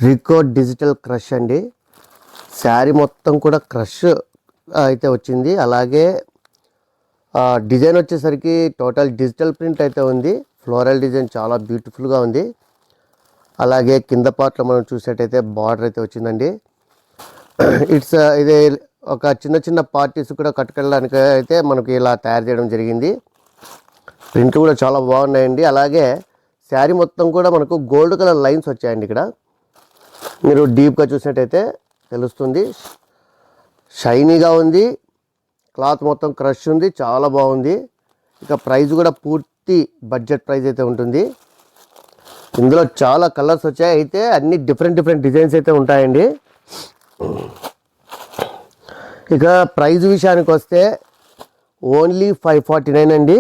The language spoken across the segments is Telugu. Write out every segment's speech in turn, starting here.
రికో డిజిటల్ క్రష్ అండి. శారీ మొత్తం కూడా క్రష్ అయితే వచ్చింది. అలాగే డిజైన్ వచ్చేసరికి టోటల్ డిజిటల్ ప్రింట్ అయితే ఉంది. ఫ్లోరల్ డిజైన్ చాలా బ్యూటిఫుల్గా ఉంది. అలాగే కింద పార్ట్లో మనం చూసేటైతే బార్డర్ అయితే వచ్చిందండి. ఇది ఒక చిన్న చిన్న పార్టీస్ కూడా కట్టుకెళ్ళడానికి అయితే మనకి ఇలా తయారు చేయడం జరిగింది. ప్రింట్ కూడా చాలా బాగున్నాయండి. అలాగే శారీ మొత్తం కూడా మనకు గోల్డ్ కలర్ లైన్స్ వచ్చాయండి. ఇక్కడ మీరు డీప్గా చూసినట్టయితే తెలుస్తుంది. షైనీగా ఉంది. క్లాత్ మొత్తం క్రష్ ఉంది, చాలా బాగుంది. ఇక ప్రైస్ కూడా పూర్తి బడ్జెట్ ప్రైస్ అయితే ఉంటుంది. ఇందులో చాలా కలర్స్ వచ్చాయి. అయితే అన్ని డిఫరెంట్ డిజైన్స్ అయితే ఉంటాయండి. ఇక ప్రైస్ విషయానికి వస్తే ఓన్లీ 549 అండి.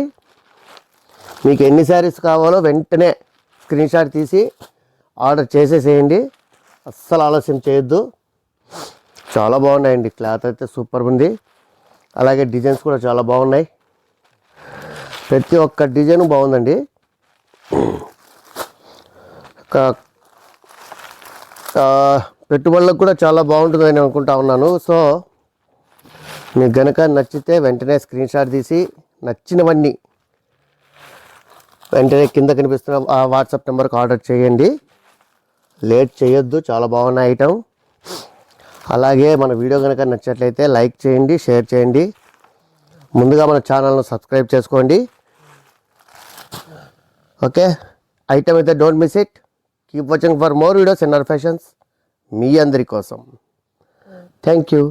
మీకు ఎన్ని శారీస్ కావాలో వెంటనే స్క్రీన్ షాట్ తీసి ఆర్డర్ చేసేసేయండి. అస్సలు ఆలస్యం చేయొద్దు. చాలా బాగున్నాయండి. క్లాత్ అయితే సూపర్ ఉంది. అలాగే డిజైన్స్ కూడా చాలా బాగున్నాయి. ప్రతి ఒక్క డిజైన్ బాగుందండి. పెట్టుబడులకు కూడా చాలా బాగుంటుందని అనుకుంటా ఉన్నాను. సో మీకు గనక నచ్చితే వెంటనే స్క్రీన్ షాట్ తీసి నచ్చినవన్నీ వెంటనే కింద కనిపిస్తున్న ఆ వాట్సాప్ నెంబర్కి ఆర్డర్ చేయండి. లేట్ చేయొద్దు. చాలా బాగున్న ఐటమ్. అలాగే మన వీడియో కనుక నచ్చినట్లయితే లైక్ చేయండి, షేర్ చేయండి. ముందుగా మన ఛానల్ను సబ్స్క్రైబ్ చేసుకోండి. ఓకే, ఐటమ్ అయితే don't miss it. Keep watching for more videos in our fashions. మీ అందరి కోసం. Thank you.